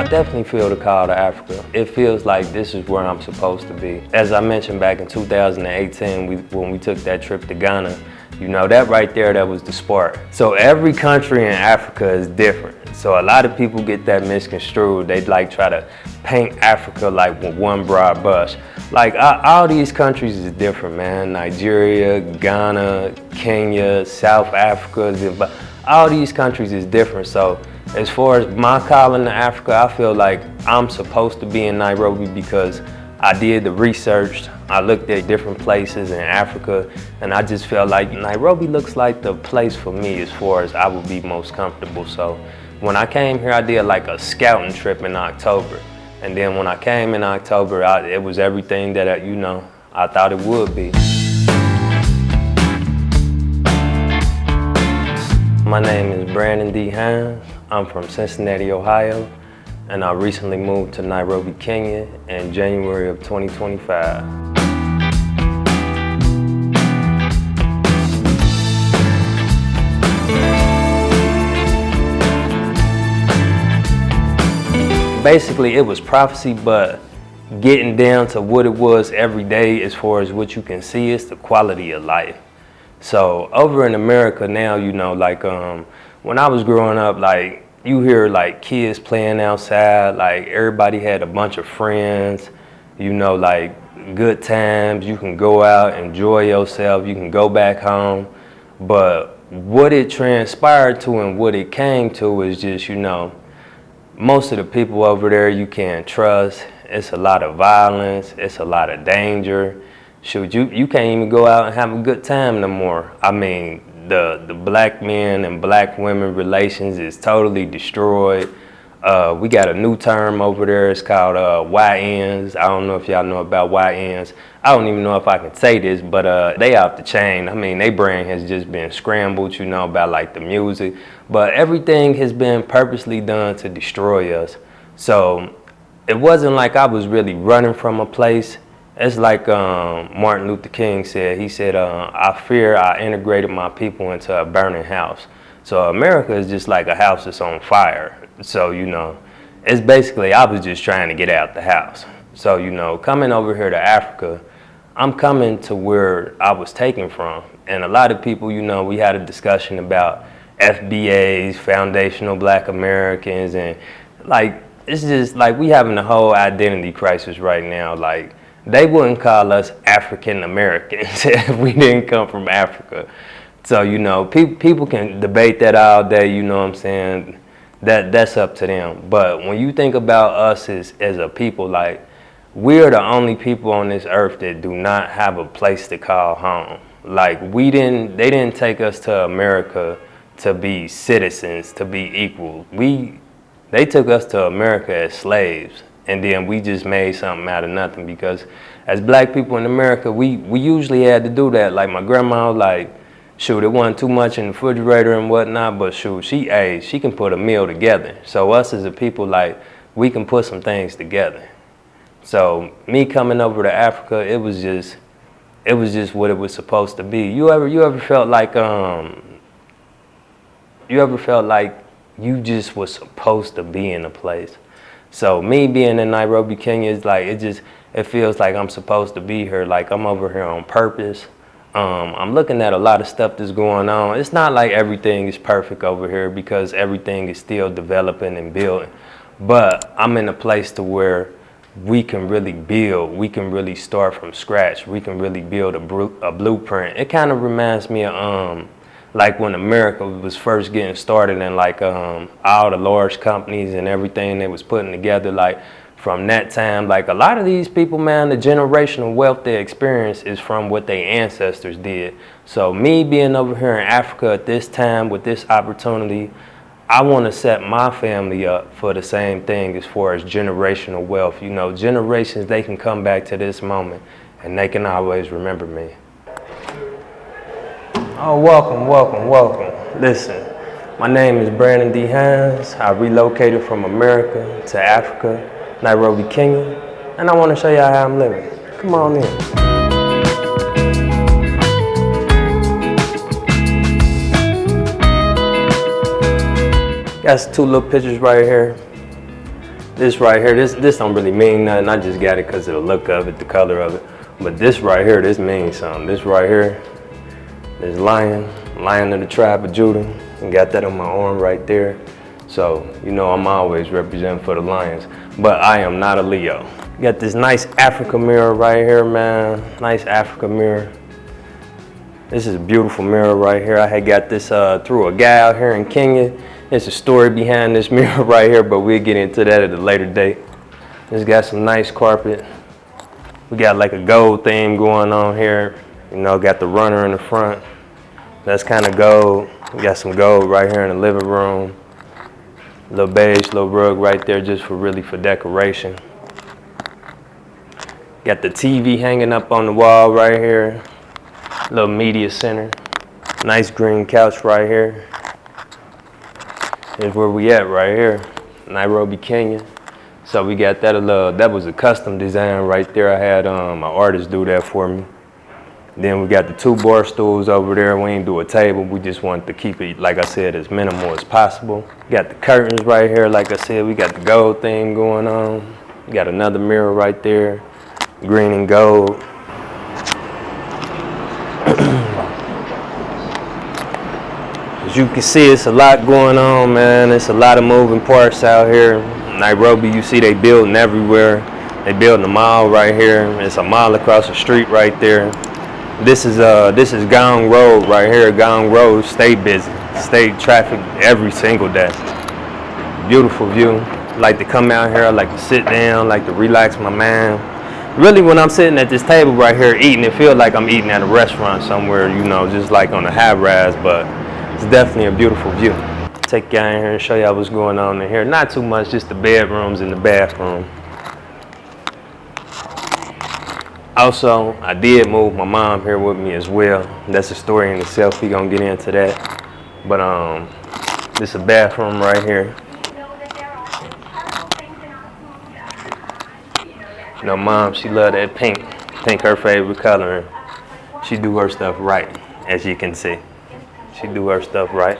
definitely feel the call to Africa. It feels like this is where I'm supposed to be. As I mentioned back in 2018, when we took that trip to Ghana, you know, that right there, that was the spark. So every country in Africa is different. So a lot of people get that misconstrued. They'd like try to paint Africa like with one broad brush. Like all these countries is different, man. Nigeria, Ghana, Kenya, South Africa, all these countries is different. So as far as my calling to Africa, I feel like I'm supposed to be in Nairobi because I did the research. I looked at different places in Africa, and I just felt like Nairobi looks like the place for me as far as I would be most comfortable. So when I came here, I did like a scouting trip in October. And then when I came in October, it was everything that, I thought it would be. My name is Brandon D. Hines. I'm from Cincinnati, Ohio, and I recently moved to Nairobi, Kenya in January of 2025. Basically, it was prophecy, but getting down to what it was every day as far as what you can see is the quality of life. So over in America now, when I was growing up, like you hear like kids playing outside, like everybody had a bunch of friends, like good times, you can go out, enjoy yourself, you can go back home. But what it transpired to and what it came to is just, most of the people over there you can't trust. It's a lot of violence, it's a lot of danger. Shoot, you can't even go out and have a good time no more. I mean, the black men and black women relations is totally destroyed. We got a new term over there, it's called YNs. I don't know if y'all know about YNs. I don't even know if I can say this, but they off the chain. I mean, their brain has just been scrambled, about like the music. But everything has been purposely done to destroy us. So it wasn't like I was really running from a place. It's like Martin Luther King said. He said, I fear I integrated my people into a burning house. So America is just like a house that's on fire. So, it's basically, I was just trying to get out the house. So, coming over here to Africa, I'm coming to where I was taken from. And a lot of people, we had a discussion about FBAs, Foundational Black Americans, and like, it's just like we having a whole identity crisis right now. Like, they wouldn't call us African Americans if we didn't come from Africa. So, people can debate that all day, you know what I'm saying? That's up to them. But when you think about us as a people, like, we're the only people on this earth that do not have a place to call home. Like, they didn't take us to America to be citizens, to be equal. They took us to America as slaves, and then we just made something out of nothing, because as black people in America, we usually had to do that. Like, my grandma was like, shoot, it wasn't too much in the refrigerator and whatnot, but shoot, she can put a meal together. So us as a people, like, we can put some things together. So me coming over to Africa, it was just what it was supposed to be. You ever felt like you just was supposed to be in a place? So me being in Nairobi, Kenya, is like, it feels like I'm supposed to be here. Like, I'm over here on purpose. I'm looking at a lot of stuff that's going on. It's not like everything is perfect over here, because everything is still developing and building. But I'm in a place to where we can really build. We can really start from scratch. We can really build a blueprint. It kind of reminds me of like when America was first getting started, and like all the large companies and everything they was putting together. Like, from that time, like, a lot of these people, man, the generational wealth they experience is from what their ancestors did. So me being over here in Africa at this time with this opportunity, I want to set my family up for the same thing as far as generational wealth. Generations, they can come back to this moment and they can always remember me. Oh, welcome. Listen, my name is Brandon D. Hines. I relocated from America to Africa, Nairobi, Kenya, and I want to show you how I'm living. Come on in. Got two little pictures right here. This right here, this don't really mean nothing. I just got it because of the look of it, the color of it. But this right here, this means something. This right here, this lion of the tribe of Judah. And got that on my arm right there. So, you know, I'm always representing for the lions. But I am not a Leo. Got this nice Africa mirror right here, man. Nice Africa mirror. This is a beautiful mirror right here. I had got this through a guy out here in Kenya. There's a story behind this mirror right here, but we'll get into that at a later date. It's got some nice carpet. We got like a gold theme going on here. You know, got the runner in the front. That's kind of gold. We got some gold right here in the living room. Little beige, little rug right there just for decoration. Got the TV hanging up on the wall right here. Little media center. Nice green couch right here. Here's where we at right here, Nairobi, Kenya. So we got that that was a custom design right there. I had my artist do that for me. Then we got the 2 bar stools over there. We ain't do a table. We just wanted to keep it, like I said, as minimal as possible. Got the curtains right here. Like I said, we got the gold theme going on. We got another mirror right there, green and gold. As you can see, it's a lot going on, man. It's a lot of moving parts out here. Nairobi, you see they building everywhere. They building a mall right here. It's a mall across the street right there. This is Gong Road right here. Gong Road stay busy, stay traffic every single day. Beautiful view. Like to come out here. I like to sit down. Like to relax my mind. Really, when I'm sitting at this table right here eating, it feels like I'm eating at a restaurant somewhere, you know, just like on a high rise, but it's definitely a beautiful view. Take y'all in here and show y'all what's going on in here. Not too much, just the bedrooms and the bathroom. Also, I did move my mom here with me as well. That's a story in itself. We gonna get into that. But this is a bathroom right here. You know, mom, she love that pink. Pink her favorite color. And she do her stuff right, as you can see. She do her stuff right.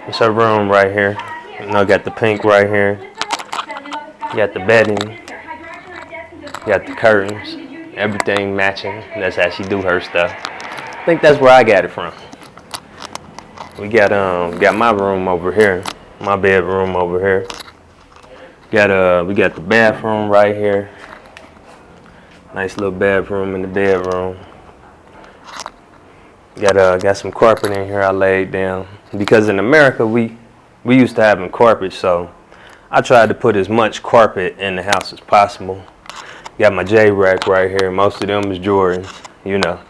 It's her room right here. You know, got the pink right here. Got the bedding. Got the curtains. Everything matching. That's how she do her stuff. I think that's where I got it from. We got my room over here. My bedroom over here. We got the bathroom right here. Nice little bathroom in the bedroom. Got some carpet in here I laid down. Because in America we used to having carpet, so I tried to put as much carpet in the house as possible. Got my J-rack right here. Most of them is Jordans, you know.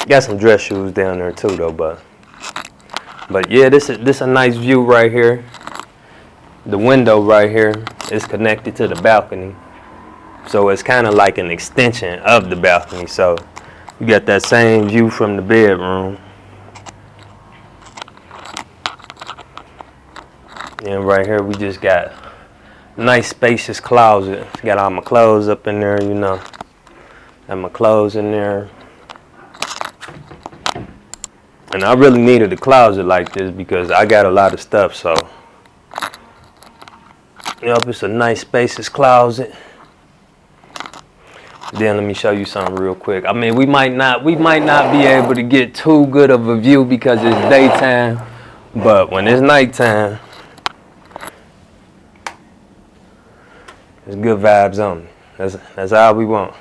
Got some dress shoes down there too though, but yeah, this a nice view right here. The window right here is connected to the balcony. So it's kind of like an extension of the balcony. So you got that same view from the bedroom. And right here we just got a nice spacious closet. Got all my clothes up in there, you know. Got my clothes in there. And I really needed a closet like this because I got a lot of stuff, so. Yep, it's a nice spacious closet. Then let me show you something real quick. I mean, we might not be able to get too good of a view because it's daytime, but when it's nighttime, it's good vibes only. That's all we want.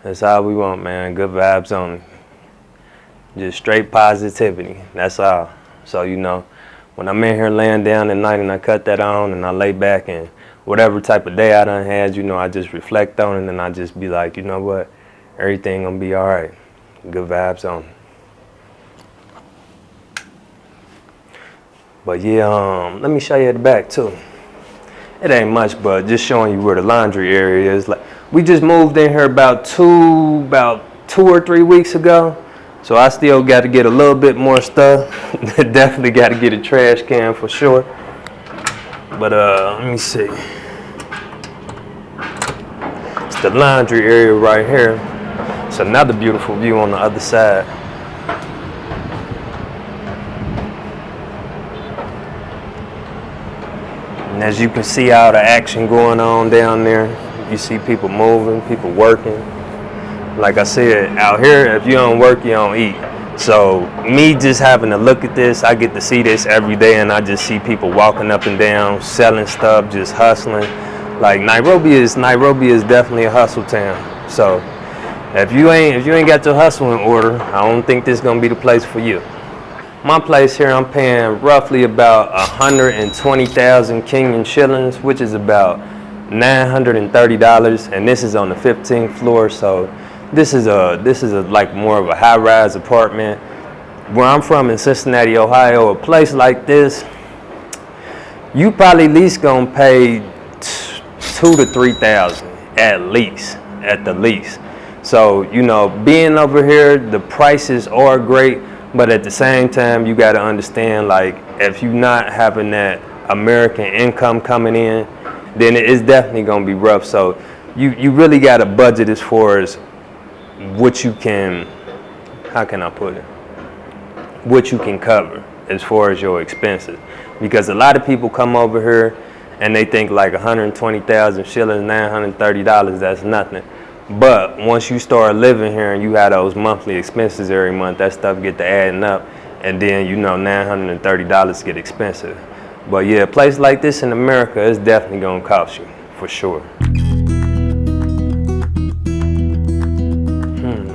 That's all we want, man. Good vibes only. Just straight positivity. That's all. So, you know, when I'm in here laying down at night and I cut that on and I lay back and whatever type of day I done had, you know, I just reflect on it and I just be like, you know what? Everything gonna be all right. Good vibes only. But yeah, let me show you at the back too. It ain't much, but just showing you where the laundry area is. Like, we just moved in here about two or 3 weeks ago. So I still got to get a little bit more stuff. Definitely got to get a trash can for sure. But let me see. It's the laundry area right here. It's another beautiful view on the other side. And as you can see all the action going on down there, you see people moving, people working. Like I said, out here, if you don't work, you don't eat. So me just having to look at this, I get to see this every day, and I just see people walking up and down, selling stuff, just hustling. Like Nairobi is definitely a hustle town. So if you ain't got your hustle in order, I don't think this is gonna be the place for you. My place here, I'm paying roughly about 120,000 Kenyan shillings, which is about $930, and this is on the 15th floor. So this is a like more of a high-rise apartment. Where I'm from in Cincinnati, Ohio, a place like this, you probably at least gonna pay 2,000 to 3,000 at the least. So you know, being over here, the prices are great. But at the same time, you got to understand, like, if you're not having that American income coming in, then it's definitely going to be rough. So you really got to budget as far as what you can, how can I put it, what you can cover as far as your expenses. Because a lot of people come over here and they think like 120,000 shillings, $930, that's nothing. But once you start living here and you have those monthly expenses every month, that stuff get to adding up, and then you know $930 get expensive. But yeah, a place like this in America is definitely gonna cost you, for sure.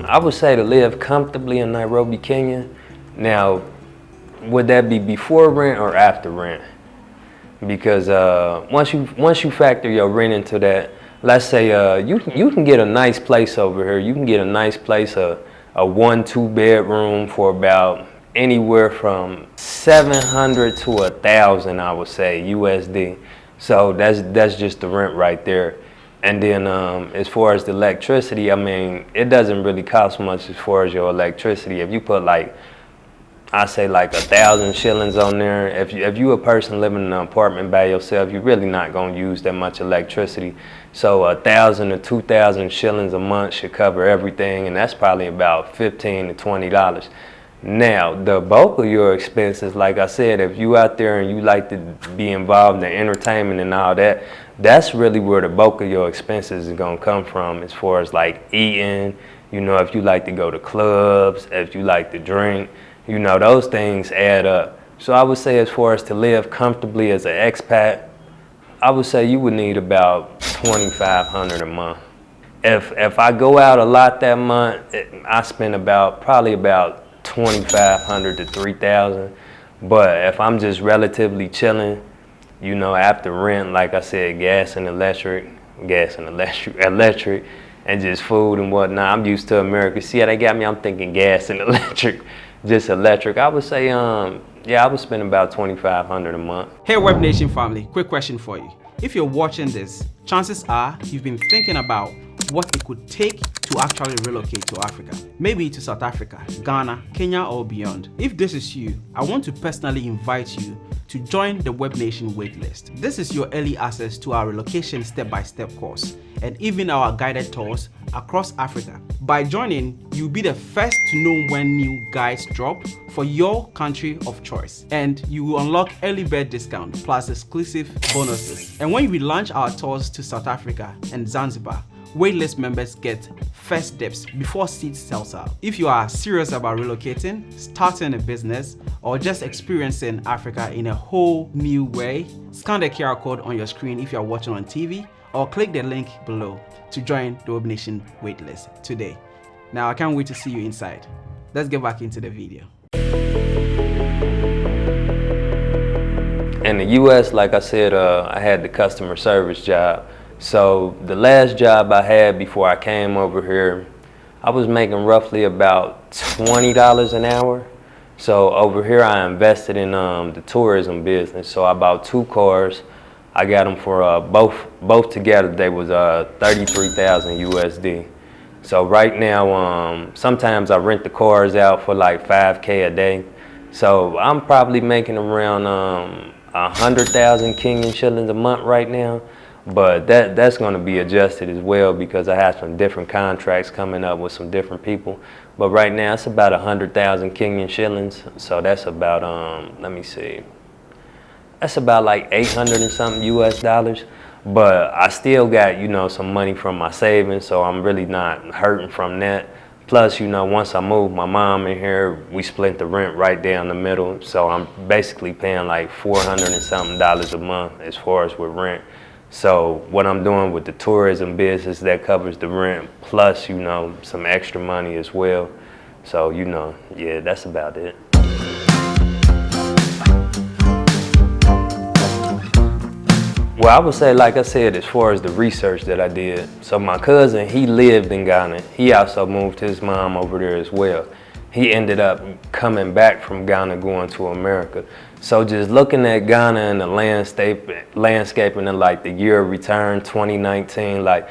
I would say to live comfortably in Nairobi, Kenya. Now, would that be before rent or after rent? Because once you factor your rent into that, let's say you can get a nice place over here. You can get a nice place, a 1-2 bedroom for about anywhere from 700 to 1,000, I would say, USD. So that's just the rent right there. And then as far as the electricity, I mean, it doesn't really cost much as far as your electricity. If you put like, I say like 1,000 shillings on there. If you a person living in an apartment by yourself, you're really not gonna use that much electricity. So 1,000 to 2,000 shillings a month should cover everything, and that's probably about $15 to $20. Now, the bulk of your expenses, like I said, if you out there and you like to be involved in entertainment and all that, that's really where the bulk of your expenses is gonna come from, as far as like eating. You know, if you like to go to clubs, if you like to drink, you know, those things add up. So I would say as far as to live comfortably as an expat, I would say you would need about $2,500 a month. If I go out a lot that month, I spend probably about $2,500 to $3,000. But if I'm just relatively chilling, you know, after rent, like I said, gas and electric, and just food and whatnot. I'm used to America. See how they got me? I'm thinking gas and electric. Just electric. I would say, yeah, I would spend about $2,500 a month. Hey Web Nation family, quick question for you. If you're watching this, chances are you've been thinking about what it could take to actually relocate to Africa. Maybe to South Africa, Ghana, Kenya, or beyond. If this is you, I want to personally invite you to join the Web Nation waitlist. This is your early access to our relocation step-by-step course and even our guided tours across Africa. By joining, you'll be the first to know when new guides drop for your country of choice, and you will unlock early bird discount plus exclusive bonuses. And when we launch our tours to South Africa and Zanzibar, waitlist members get first dips before seats sells out. If you are serious about relocating, starting a business, or just experiencing Africa in a whole new way, scan the QR code on your screen if you are watching on TV, or click the link below to join the Web Nation waitlist today. Now I can't wait to see you inside. Let's get back into the video. In the US, like I said, I had the customer service job. So the last job I had before I came over here, I was making roughly about $20 an hour. So over here I invested in the tourism business. So I bought 2 cars. I got them for both together. They was 33,000 USD. So right now, sometimes I rent the cars out for like 5K a day. So I'm probably making around 100,000 Kenyan shillings a month right now. But that's going to be adjusted as well, because I have some different contracts coming up with some different people. But right now it's about 100,000 Kenyan shillings. So that's about let me see. That's about like 800 and something US dollars. But I still got, you know, some money from my savings, so I'm really not hurting from that. Plus, you know, once I moved my mom in here, we split the rent right down the middle. So I'm basically paying like 400 and something dollars a month as far as with rent. So what I'm doing with the tourism business, that covers the rent, plus, you know, some extra money as well. So, you know, yeah, that's about it. Well, I would say, like I said, as far as the research that I did, so my cousin, he lived in Ghana. He also moved his mom over there as well. He ended up coming back from Ghana, going to America. So just looking at Ghana and the landscaping and like the year of return, 2019, like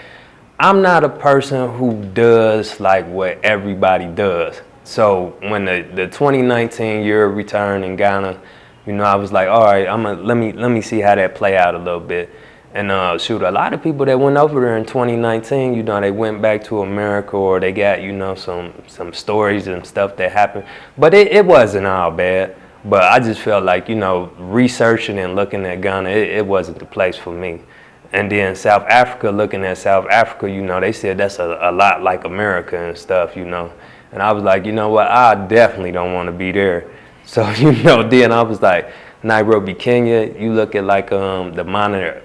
I'm not a person who does like what everybody does. So when the 2019 year of return in Ghana, you know, I was like, all right, let me see how that play out a little bit. And shoot, a lot of people that went over there in 2019, you know, they went back to America, or they got, you know, some stories and stuff that happened. But it wasn't all bad. But I just felt like, you know, researching and looking at Ghana, it wasn't the place for me. And then South Africa, looking at South Africa, you know, they said that's a lot like America and stuff, you know. And I was like, you know what, I definitely don't want to be there. So, you know, then I was like, Nairobi, Kenya, you look at like the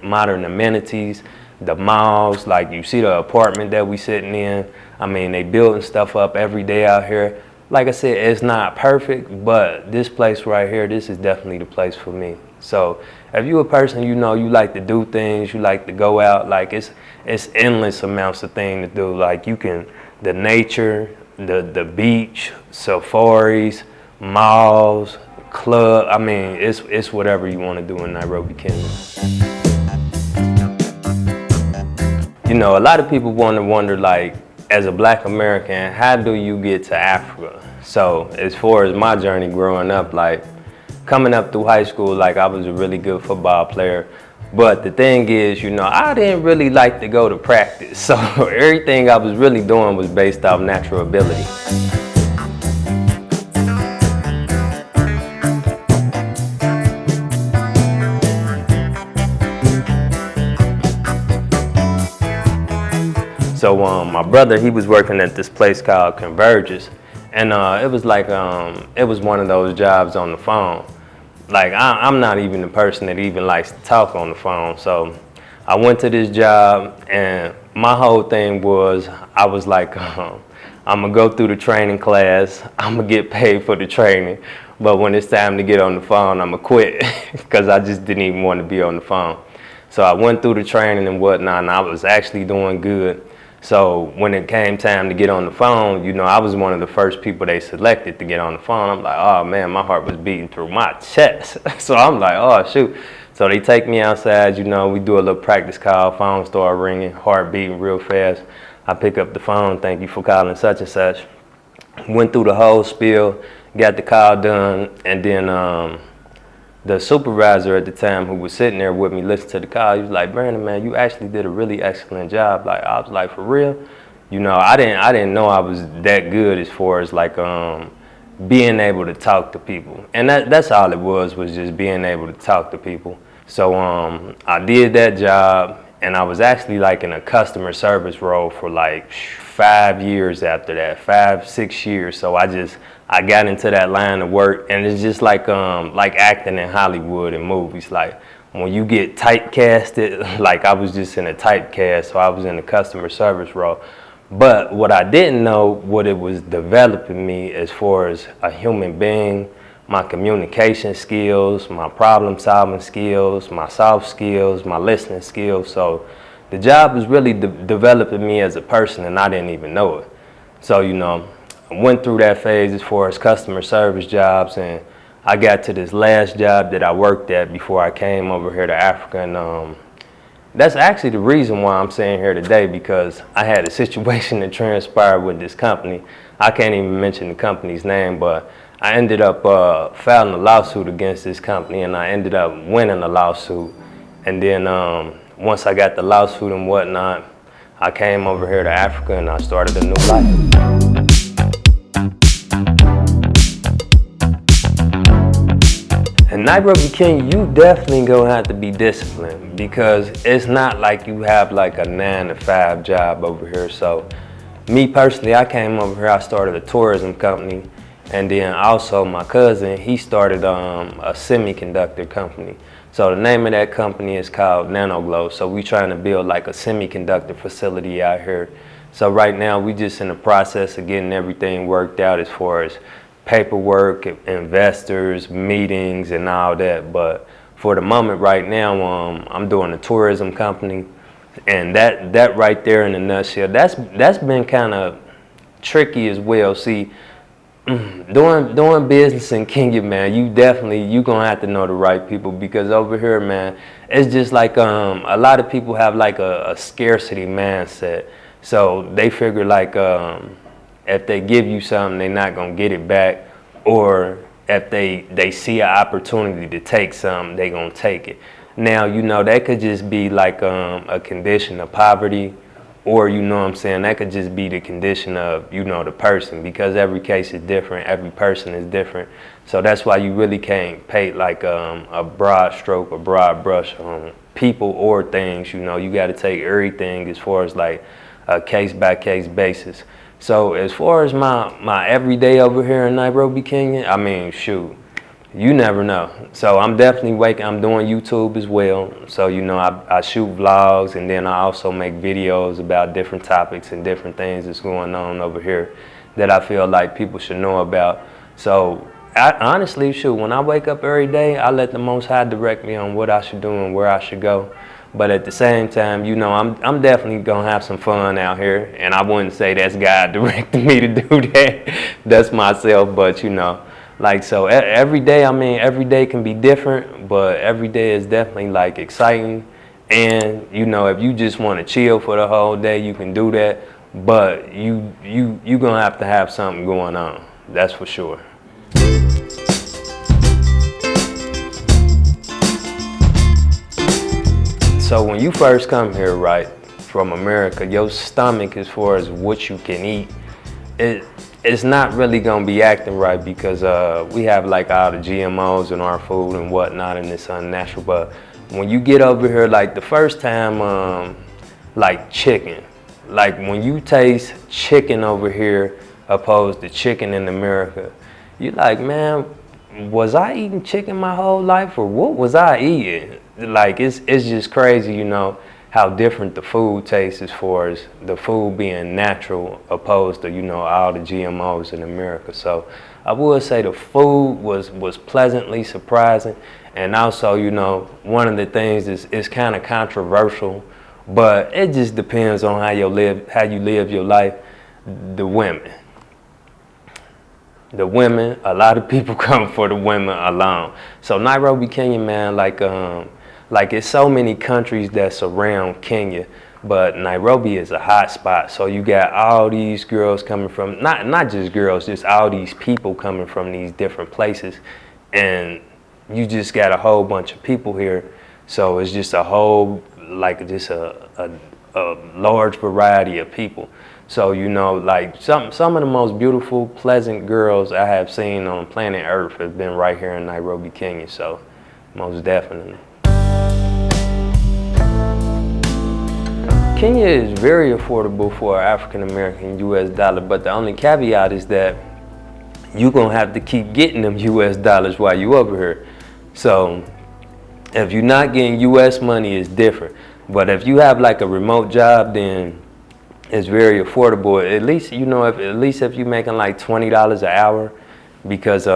modern amenities, the malls, like you see the apartment that we sitting in. I mean, they building stuff up every day out here. Like I said, it's not perfect, but this place right here, this is definitely the place for me. So if you're a person, you know, you like to do things, you like to go out, like it's endless amounts of things to do. Like you can, the nature, the beach, safaris, malls, club, I mean, it's whatever you want to do in Nairobi, Kenya. You know, a lot of people wonder like, as a Black American, how do you get to Africa? So as far as my journey growing up, like coming up through high school, like I was a really good football player. But the thing is, you know, I didn't really like to go to practice. So everything I was really doing was based off natural ability. So my brother, he was working at this place called Convergence, and it was like it was one of those jobs on the phone. Like I'm not even the person that even likes to talk on the phone. So I went to this job, and my whole thing was I was like, I'm gonna go through the training class, I'm gonna get paid for the training, but when it's time to get on the phone, I'm gonna quit because I just didn't even want to be on the phone. So I went through the training and whatnot, and I was actually doing good. So when it came time to get on the phone, you know, I was one of the first people they selected to get on the phone. I'm like, oh man, my heart was beating through my chest. So I'm like, oh shoot. So they take me outside, you know, we do a little practice call, phone start ringing, heart beating real fast. I pick up the phone, thank you for calling such and such. Went through the whole spiel, got the call done, and then the supervisor at the time who was sitting there with me listening to the call, he was like, Brandon, man, you actually did a really excellent job. Like, I was like, for real? You know, I didn't know I was that good as far as like being able to talk to people. And that's all it was just being able to talk to people. So I did that job, and I was actually like in a customer service role for like 5 years after that, 5-6 years. So I got into that line of work, and it's just like acting in Hollywood and movies. Like when you get typecasted, like I was just in a typecast, so I was in a customer service role. But what I didn't know, what it was developing me as far as a human being, my communication skills, my problem solving skills, my soft skills, my listening skills. So the job was really developing me as a person, and I didn't even know it. So, you know, I went through that phase as far as customer service jobs, and I got to this last job that I worked at before I came over here to Africa. And that's actually the reason why I'm sitting here today, because I had a situation that transpired with this company. I can't even mention the company's name, but I ended up filing a lawsuit against this company, and I ended up winning the lawsuit. And then once I got the lawsuit and whatnot, I came over here to Africa and I started a new life. And Nairobi, Kenya, you definitely gonna have to be disciplined because it's not like you have like a 9-to-5 job over here. So me personally, I came over here, I started a tourism company, and then also my cousin, he started a semiconductor company. So the name of that company is called Nanoglow. So we trying to build like a semiconductor facility out here. So right now we just in the process of getting everything worked out as far as paperwork, investors, meetings, and all that. But for the moment right now, I'm doing a tourism company, and that right there in a nutshell, that's been kind of tricky as well. See, doing business in Kenya, man, you gonna have to know the right people, because over here, man, it's just like a lot of people have like a scarcity mindset. So they figure like if they give you something, they're not gonna get it back, or if they see an opportunity to take something, they gonna take it. Now, you know, that could just be like a condition of poverty, or, you know what I'm saying, that could just be the condition of, you know, the person, because every case is different, every person is different. So that's why you really can't paint like a broad stroke, a broad brush on people or things. You know, you got to take everything as far as like a case-by-case basis. So as far as my everyday over here in Nairobi, Kenya, I mean, shoot, you never know. So I'm definitely I'm doing YouTube as well. So, you know, I shoot vlogs, and then I also make videos about different topics and different things that's going on over here that I feel like people should know about. So honestly, shoot, when I wake up every day, I let the Most High direct me on what I should do and where I should go. But at the same time, you know, I'm definitely gonna have some fun out here, and I wouldn't say that's God directing me to do that. That's myself. But, you know, like, so every day, I mean, every day can be different, but every day is definitely like exciting. And, you know, if you just want to chill for the whole day, you can do that. But you gonna have to have something going on. That's for sure. So when you first come here, right, from America, your stomach, as far as what you can eat, it's not really gonna be acting right, because we have like all the GMOs in our food and whatnot, and it's unnatural. But when you get over here, like the first time, like chicken, like when you taste chicken over here opposed to chicken in America, you're like, man, was I eating chicken my whole life, or what was I eating? Like, it's just crazy, you know, how different the food tastes, as far as the food being natural opposed to, you know, all the GMOs in America. So I would say the food was pleasantly surprising. And also, you know, one of the things is kind of controversial, but it just depends on how you live your life. The women, a lot of people come for the women alone. So Nairobi, Kenya, man, like it's so many countries that surround Kenya, but Nairobi is a hot spot. So you got all these girls coming from, not just girls, just all these people coming from these different places, and you just got a whole bunch of people here. So it's just a whole, like, just a large variety of people. So, you know, like some of the most beautiful, pleasant girls I have seen on planet Earth have been right here in Nairobi, Kenya. So most definitely. Kenya is very affordable for an African-American US dollar, but the only caveat is that you're gonna have to keep getting them US dollars while you over here. So if you're not getting US money, it's different. But if you have like a remote job, then it's very affordable. At least, you know, at least if you're making like $20 an hour, because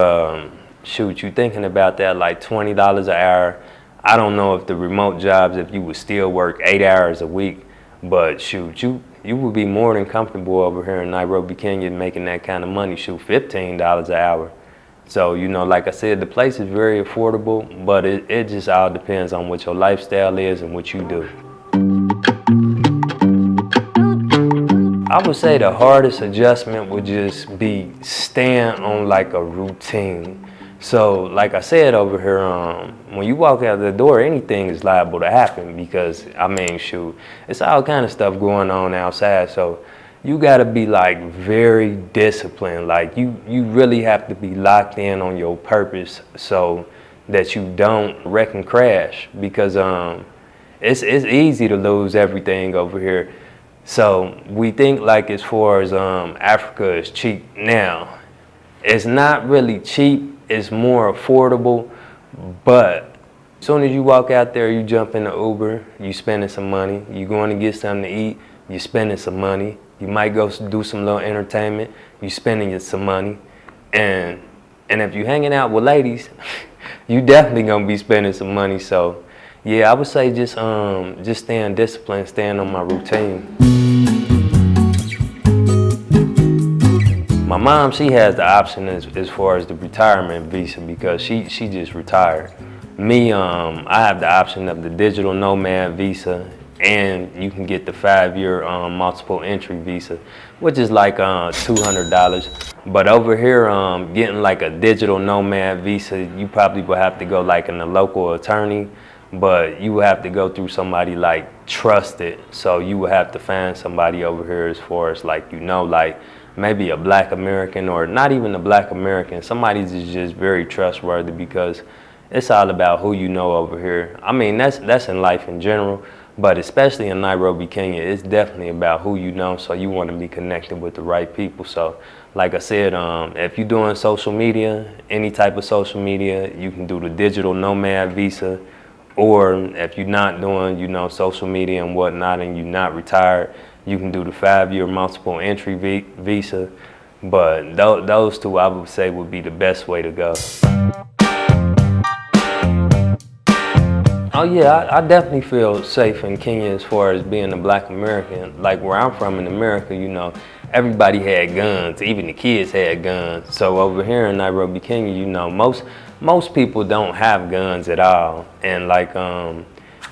shoot, you thinking about that, like $20 an hour. I don't know if the remote jobs, if you would still work 8 hours a week, but shoot, you would be more than comfortable over here in Nairobi, Kenya, making that kind of money. Shoot, $15 an hour. So, you know, like I said, the place is very affordable, but it just all depends on what your lifestyle is and what you do. I would say the hardest adjustment would just be staying on like a routine. So, like I said over here, when you walk out the door, anything is liable to happen, because, I mean, shoot, it's all kind of stuff going on outside. So you got to be like very disciplined. Like you really have to be locked in on your purpose. So that you don't wreck and crash, because it's easy to lose everything over here. So we think like as far as Africa is cheap now. It's not really cheap, it's more affordable, but as soon as you walk out there, you jump in the Uber, you spending some money. You going to get something to eat, you spending some money. You might go do some little entertainment, you spending some money. And if you hanging out with ladies, you definitely gonna be spending some money. So yeah, I would say just staying disciplined, staying on my routine. My mom, she has the option as far as the retirement visa, because she just retired. Me, I have the option of the digital nomad visa, and you can get the 5-year multiple entry visa, which is like $200. But over here, getting like a digital nomad visa, you probably will have to go like in a local attorney, but you will have to go through somebody like trusted. So you will have to find somebody over here as far as like, like maybe a Black American, or not even a Black American, somebody that's just very trustworthy, because it's all about who you know over here. I mean, that's in life in general, but especially in Nairobi, Kenya, it's definitely about who you know, so you want to be connected with the right people. So like I said, if you're doing social media, any type of social media, you can do the digital nomad visa, or if you're not doing, social media and whatnot, and you're not retired, you can do the 5-year multiple entry visa. But those two, I would say, would be the best way to go. Oh yeah, I definitely feel safe in Kenya as far as being a Black American. Like where I'm from in America, everybody had guns, even the kids had guns. So over here in Nairobi, Kenya, most people don't have guns at all. And like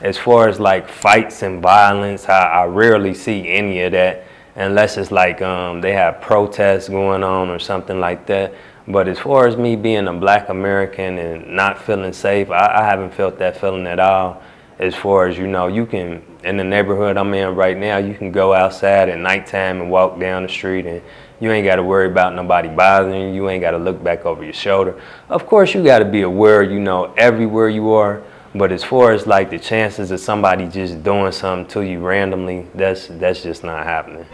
as far as like fights and violence, I rarely see any of that, unless it's like they have protests going on or something like that. But as far as me being a Black American and not feeling safe, I haven't felt that feeling at all. As far as, you can, in the neighborhood I'm in right now, you can go outside at nighttime and walk down the street, and you ain't got to worry about nobody bothering you. You ain't got to look back over your shoulder. Of course, you got to be aware, everywhere you are. But as far as like the chances of somebody just doing something to you randomly, that's just not happening.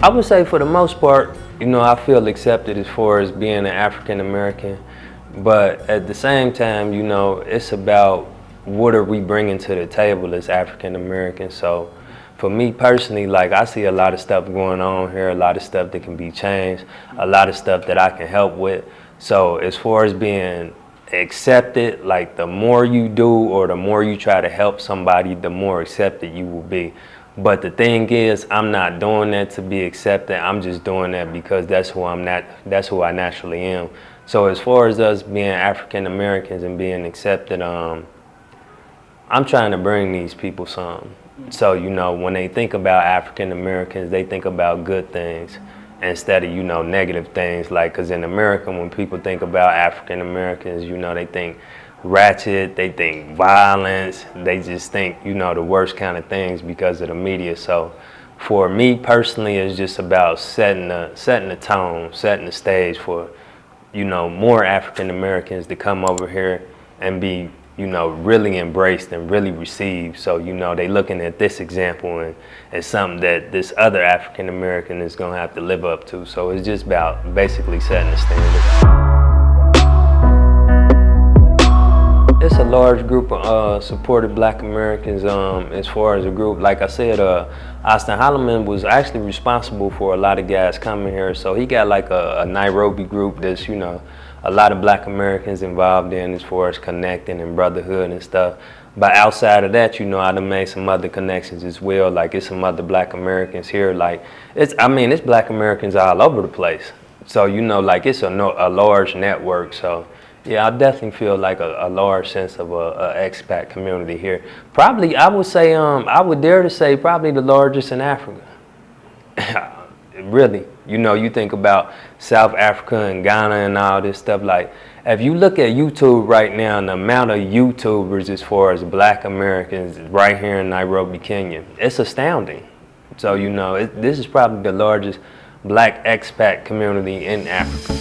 I would say for the most part, I feel accepted as far as being an African American. But at the same time, it's about what are we bringing to the table as African Americans. So for me personally, like I see a lot of stuff going on here, a lot of stuff that can be changed, a lot of stuff that I can help with. So as far as being accepted, like the more you do or the more you try to help somebody, the more accepted you will be. But the thing is, I'm not doing that to be accepted. I'm just doing that because that's who I naturally am. So as far as us being African Americans and being accepted, I'm trying to bring these people some. So, when they think about African Americans, they think about good things instead of, negative things. Like, because in America, when people think about African Americans, they think ratchet, they think violence, they just think, the worst kind of things because of the media. So for me personally, it's just about setting the tone, setting the stage for, more African Americans to come over here and be, really embraced and really received. So, they looking at this example and it's something that this other African American is gonna have to live up to. So it's just about basically setting the standard. It's a large group of supported Black Americans as far as a group. Like I said, Austin Holloman was actually responsible for a lot of guys coming here. So he got like a Nairobi group that's, a lot of Black Americans involved in as far as connecting and brotherhood and stuff. But outside of that, I done made some other connections as well. Like it's some other Black Americans here. Like it's Black Americans all over the place. So, like it's a large network. So yeah, I definitely feel like a large sense of a expat community here. Probably, I would say, I would dare to say probably the largest in Africa. Really, you think about South Africa and Ghana and all this stuff. Like, if you look at YouTube right now, and the amount of YouTubers as far as Black Americans right here in Nairobi, Kenya, it's astounding. So, this is probably the largest Black expat community in Africa.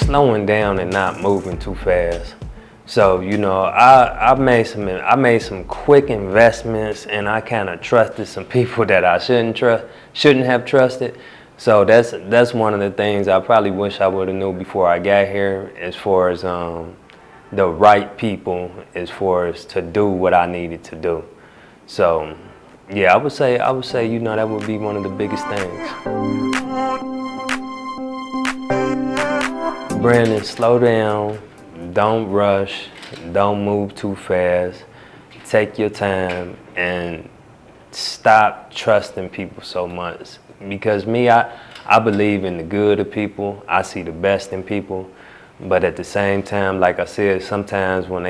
slowing down and not moving too fast. So, you know, I made some quick investments, and I kind of trusted some people that I shouldn't have trusted. So that's one of the things I probably wish I would have knew before I got here, as far as the right people, as far as to do what I needed to do. So yeah, I would say, you know, that would be one of the biggest things. Brandon, slow down. Don't rush, don't move too fast, take your time, and stop trusting people so much. Because me, I believe in the good of people, I see the best in people, but at the same time, like I said, sometimes when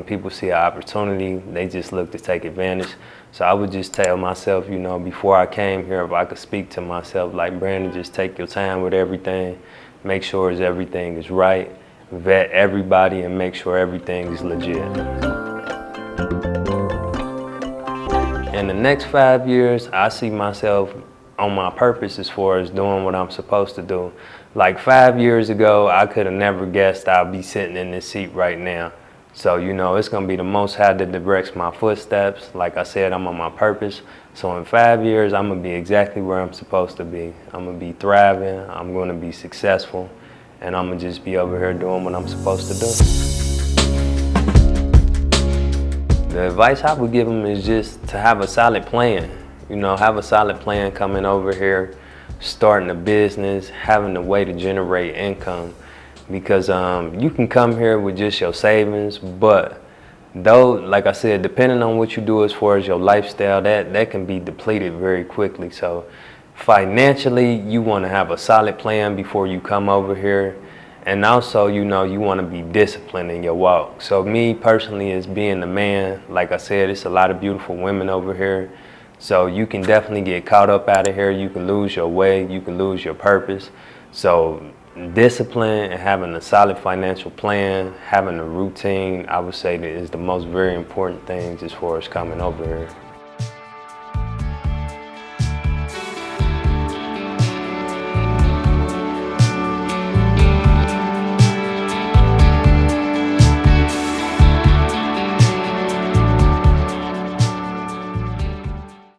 people see an opportunity, they just look to take advantage. So I would just tell myself, you know, before I came here, if I could speak to myself, like, Brandon, just take your time with everything, make sure everything is right, vet everybody, and make sure everything is legit. In the next 5 years, I see myself on my purpose as far as doing what I'm supposed to do. Like 5 years ago, I could have never guessed I'd be sitting in this seat right now. So, you know, it's gonna be the Most High that directs my footsteps. Like I said, I'm on my purpose. So in 5 years, I'm gonna be exactly where I'm supposed to be. I'm gonna be thriving, I'm gonna be successful, and I'm gonna just be over here doing what I'm supposed to do. The advice I would give them is just to have a solid plan. You know, have a solid plan coming over here, starting a business, having a way to generate income. Because you can come here with just your savings, but though, like I said, depending on what you do as far as your lifestyle, that can be depleted very quickly. So financially, you want to have a solid plan before you come over here. And also, you know, you want to be disciplined in your walk. So me personally, as being a man, like I said, it's a lot of beautiful women over here. So you can definitely get caught up out of here. You can lose your way. You can lose your purpose. So discipline and having a solid financial plan, having a routine, I would say that is the most very important things as far as coming over here.